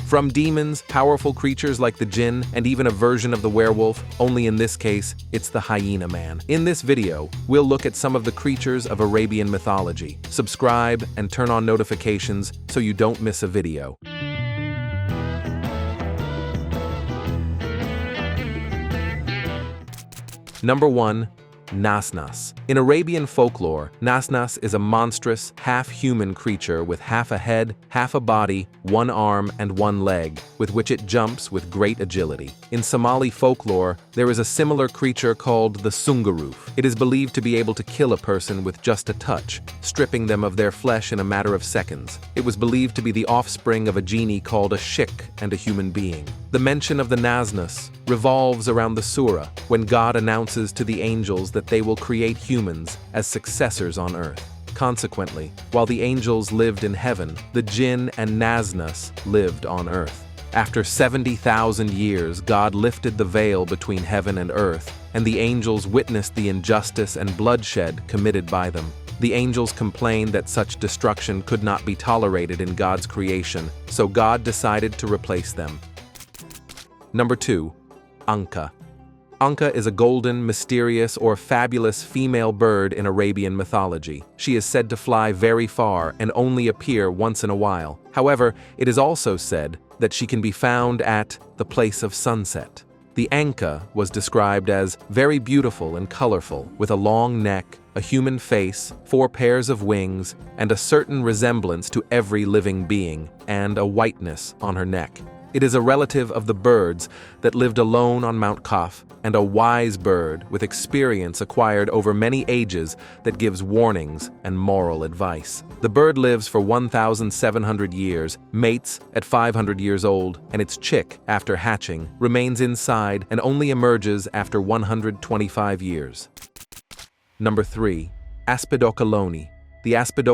From demons, powerful creatures like the jinn, and even a version of the werewolf, only in this case, it's the hyena man. In this video, we'll look at some of the creatures of Arabian mythology. Subscribe and turn on notifications so you don't miss a video. Number 1. Nasus. In Arabian folklore, Nasus is a monstrous, half-human creature with half a head, half a body, one arm, and one leg, with which it jumps with great agility. In Somali folklore, there is a similar creature called the Sunguruf. It is believed to be able to kill a person with just a touch, stripping them of their flesh in a matter of seconds. It was believed to be the offspring of a genie called a Shik and a human being. The mention of the Nasus revolves around the surah, when God announces to the angels that they will create humans as successors on earth. Consequently, while the angels lived in heaven, the jinn and Nasus lived on earth. After 70,000 years, God lifted the veil between heaven and earth, and the angels witnessed the injustice and bloodshed committed by them. The angels complained that such destruction could not be tolerated in God's creation, so God decided to replace them. Number 2. Anka. Anka is a golden, mysterious, or fabulous female bird in Arabian mythology. She is said to fly very far and only appear once in a while. However, it is also said that she can be found at the place of sunset. The Anka was described as very beautiful and colorful, with a long neck, a human face, 4 pairs of wings, and a certain resemblance to every living being, and a whiteness on her neck. It is a relative of the birds that lived alone on Mount Kaf, and a wise bird with experience acquired over many ages that gives warnings and moral advice. The bird lives for 1,700 years, mates at 500 years old, and its chick, after hatching, remains inside and only emerges after 125 years. Number 3. Aspid. The Aspid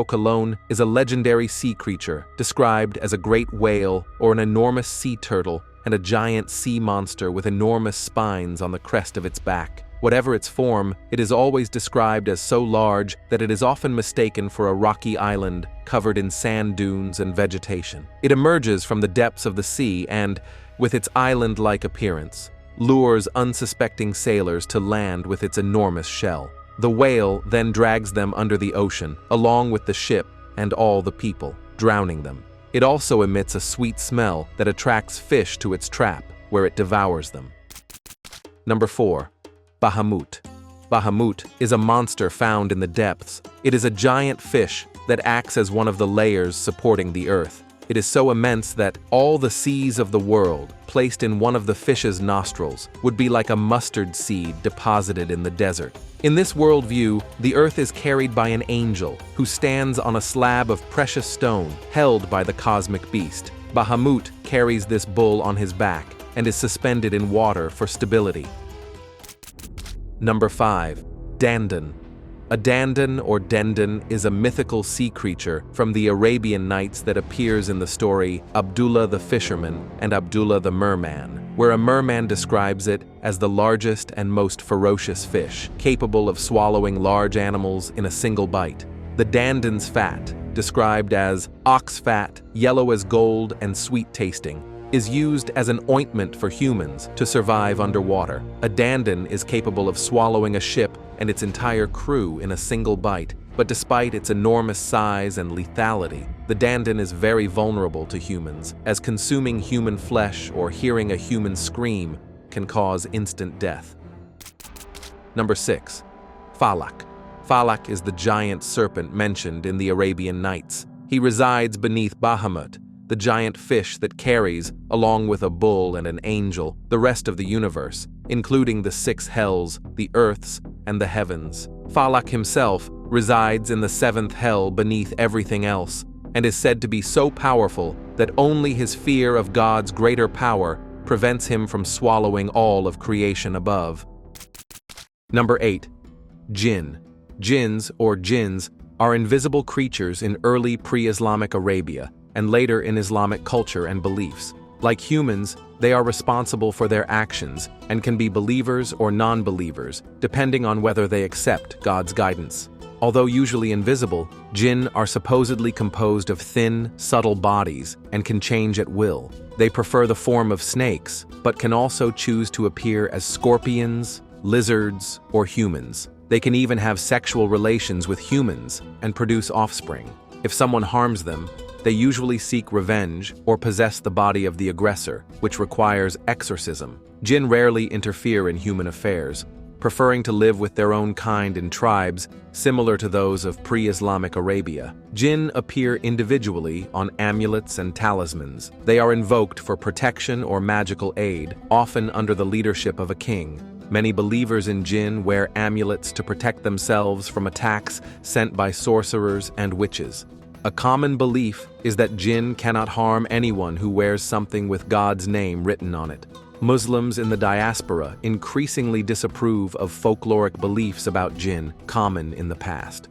is a legendary sea creature, described as a great whale or an enormous sea turtle and a giant sea monster with enormous spines on the crest of its back. Whatever its form, it is always described as so large that it is often mistaken for a rocky island covered in sand dunes and vegetation. It emerges from the depths of the sea and, with its island-like appearance, lures unsuspecting sailors to land with its enormous shell. The whale then drags them under the ocean, along with the ship and all the people, drowning them. It also emits a sweet smell that attracts fish to its trap, where it devours them. Number 4. Bahamut. Bahamut is a monster found in the depths. It is a giant fish that acts as one of the layers supporting the earth. It is so immense that all the seas of the world, placed in one of the fish's nostrils, would be like a mustard seed deposited in the desert. In this worldview, the earth is carried by an angel who stands on a slab of precious stone held by the cosmic beast. Bahamut carries this bull on his back and is suspended in water for stability. Number 5. Dandon. A Dandon or Dandon is a mythical sea creature from the Arabian Nights that appears in the story Abdullah the Fisherman and Abdullah the Merman, where a merman describes it as the largest and most ferocious fish, capable of swallowing large animals in a single bite. The Dandon's fat, described as ox fat, yellow as gold and sweet-tasting, is used as an ointment for humans to survive underwater. A Dandon is capable of swallowing a ship and its entire crew in a single bite, but despite its enormous size and lethality, the Dandon is very vulnerable to humans, as consuming human flesh or hearing a human scream can cause instant death. Number 6. Phak. Phak is the giant serpent mentioned in the Arabian Nights. He resides beneath Bahamut, the giant fish that carries, along with a bull and an angel, the rest of the universe, including the 6 hells, the earths, and the heavens. Phak himself resides in the 7th hell beneath everything else, and is said to be so powerful that only his fear of God's greater power prevents him from swallowing all of creation above. Number 8. Jinn. Jinns, or jinns, are invisible creatures in early pre-Islamic Arabia, and later in Islamic culture and beliefs. Like humans, they are responsible for their actions and can be believers or non-believers, depending on whether they accept God's guidance. Although usually invisible, jinn are supposedly composed of thin, subtle bodies and can change at will. They prefer the form of snakes, but can also choose to appear as scorpions, lizards, or humans. They can even have sexual relations with humans and produce offspring. If someone harms them, they usually seek revenge or possess the body of the aggressor, which requires exorcism. Jinn rarely interfere in human affairs, preferring to live with their own kind in tribes similar to those of pre-Islamic Arabia. Jinn appear individually on amulets and talismans. They are invoked for protection or magical aid, often under the leadership of a king. Many believers in jinn wear amulets to protect themselves from attacks sent by sorcerers and witches. A common belief is that jinn cannot harm anyone who wears something with God's name written on it. Muslims in the diaspora increasingly disapprove of folkloric beliefs about jinn common in the past.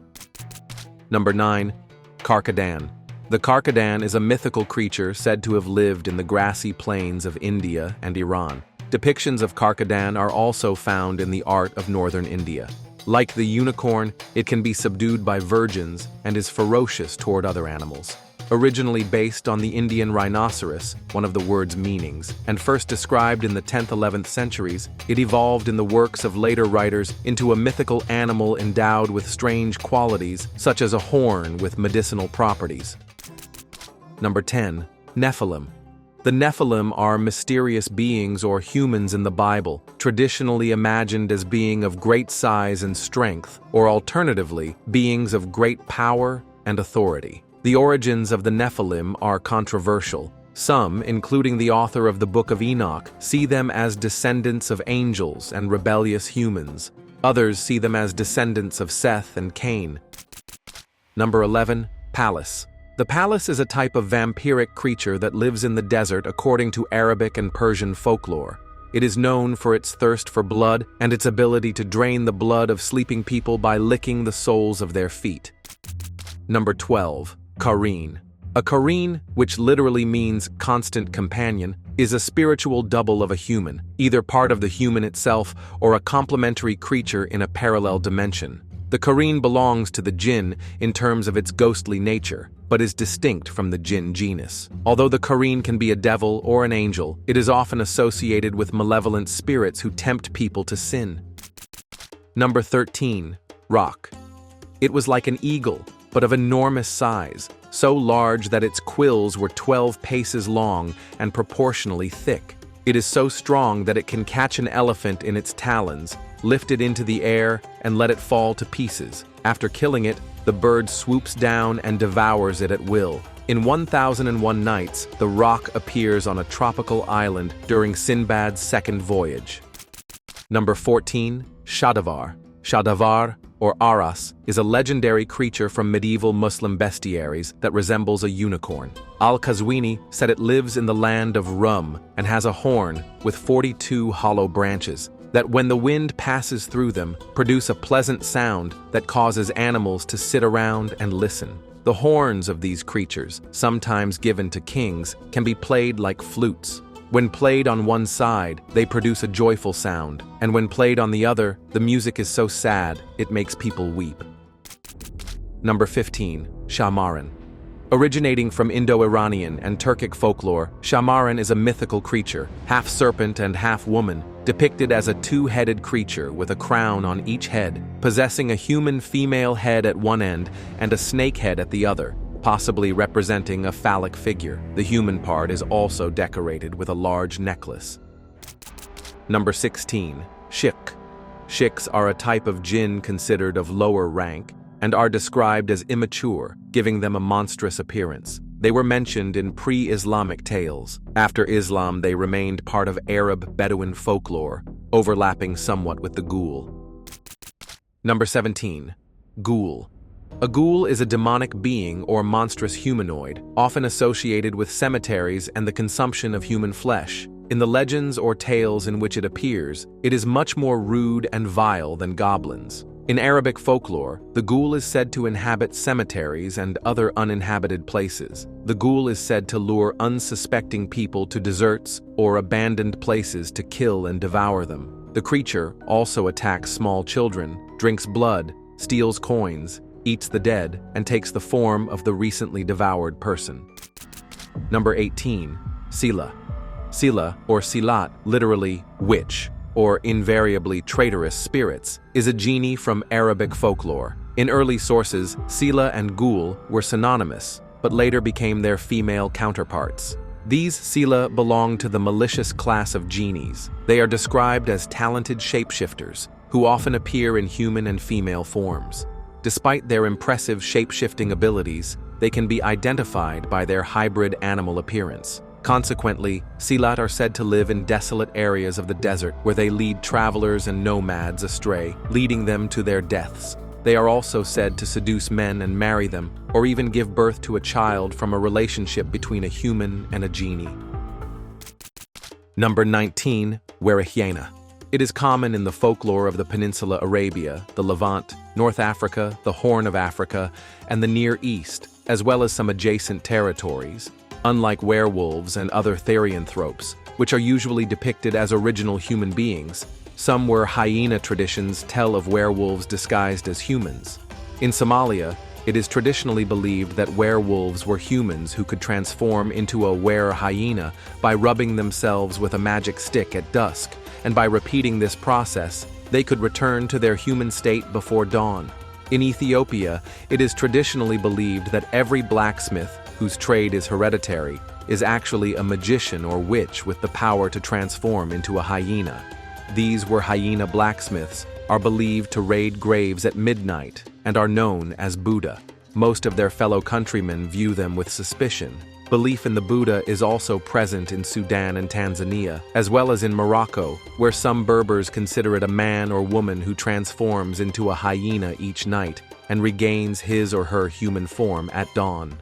Number 9. Caradan. The Caradan is a mythical creature said to have lived in the grassy plains of India and Iran. Depictions of Caradan are also found in the art of northern India. Like the unicorn, it can be subdued by virgins and is ferocious toward other animals. Originally based on the Indian rhinoceros, one of the word's meanings, and first described in the 10th–11th centuries, it evolved in the works of later writers into a mythical animal endowed with strange qualities, such as a horn with medicinal properties. Number 10. Nephilim. The Nephilim are mysterious beings or humans in the Bible, traditionally imagined as being of great size and strength, or alternatively, beings of great power and authority. The origins of the Nephilim are controversial. Some, including the author of the Book of Enoch, see them as descendants of angels and rebellious humans. Others see them as descendants of Seth and Cain. Number 11. Pallas. The Pallas is a type of vampiric creature that lives in the desert according to Arabic and Persian folklore. It is known for its thirst for blood and its ability to drain the blood of sleeping people by licking the soles of their feet. Number 12. Karine. A Karine, which literally means constant companion, is a spiritual double of a human, either part of the human itself or a complementary creature in a parallel dimension. The Karine belongs to the jinn in terms of its ghostly nature, but is distinct from the jinn genus. Although the Karine can be a devil or an angel, it is often associated with malevolent spirits who tempt people to sin. Number 13. Roc. It was like an eagle, but of enormous size, so large that its quills were 12 paces long and proportionally thick. It is so strong that it can catch an elephant in its talons, lift it into the air, and let it fall to pieces. After killing it, the bird swoops down and devours it at will. In 1001 Nights, the roc appears on a tropical island during Sinbad's second voyage. Number 14. Shadar. Shadar, or Aras, is a legendary creature from medieval Muslim bestiaries that resembles a unicorn. Al-Qazwini said it lives in the land of Rum and has a horn with 42 hollow branches that, when the wind passes through them, produce a pleasant sound that causes animals to sit around and listen. The horns of these creatures, sometimes given to kings, can be played like flutes. When played on one side, they produce a joyful sound, and when played on the other, the music is so sad it makes people weep. Number 15. Shamarin. Originating from Indo-Iranian and Turkic folklore, Shamarin is a mythical creature, half serpent and half woman, depicted as a two-headed creature with a crown on each head, possessing a human female head at one end and a snake head at the other, possibly representing a phallic figure. The human part is also decorated with a large necklace. Number 16. Shik. Shiks are a type of jinn considered of lower rank and are described as immature, giving them a monstrous appearance. They were mentioned in pre-Islamic tales. After Islam, they remained part of Arab Bedouin folklore, overlapping somewhat with the Ghoul. Number 17. Ghoul. A ghoul is a demonic being or monstrous humanoid, often associated with cemeteries and the consumption of human flesh. In the legends or tales in which it appears, it is much more rude and vile than goblins. In Arabic folklore, the ghoul is said to inhabit cemeteries and other uninhabited places. The ghoul is said to lure unsuspecting people to deserts or abandoned places to kill and devour them. The creature also attacks small children, drinks blood, steals coins, eats the dead, and takes the form of the recently devoured person. Number 18. Sila. Sila, or Silat, literally witch, or invariably traitorous spirits, is a genie from Arabic folklore. In early sources, Sila and Ghoul were synonymous, but later became their female counterparts. These Sila belong to the malicious class of genies. They are described as talented shapeshifters, who often appear in human and female forms. Despite their impressive shape-shifting abilities, they can be identified by their hybrid animal appearance. Consequently, Silat are said to live in desolate areas of the desert where they lead travelers and nomads astray, leading them to their deaths. They are also said to seduce men and marry them, or even give birth to a child from a relationship between a human and a genie. Number 19. Weena. It is common in the folklore of the Peninsula Arabia, the Levant, North Africa, the Horn of Africa, and the Near East, as well as some adjacent territories. Unlike werewolves and other therianthropes, which are usually depicted as original human beings, some hyena traditions tell of werewolves disguised as humans. In Somalia, it is traditionally believed that werewolves were humans who could transform into a hyena by rubbing themselves with a magic stick at dusk, and by repeating this process, they could return to their human state before dawn. In Ethiopia, it is traditionally believed that every blacksmith, whose trade is hereditary, is actually a magician or witch with the power to transform into a hyena. These hyena blacksmiths are believed to raid graves at midnight and are known as Buddha. Most of their fellow countrymen view them with suspicion. Belief in the Buddha is also present in Sudan and Tanzania, as well as in Morocco, where some Berbers consider it a man or woman who transforms into a hyena each night and regains his or her human form at dawn.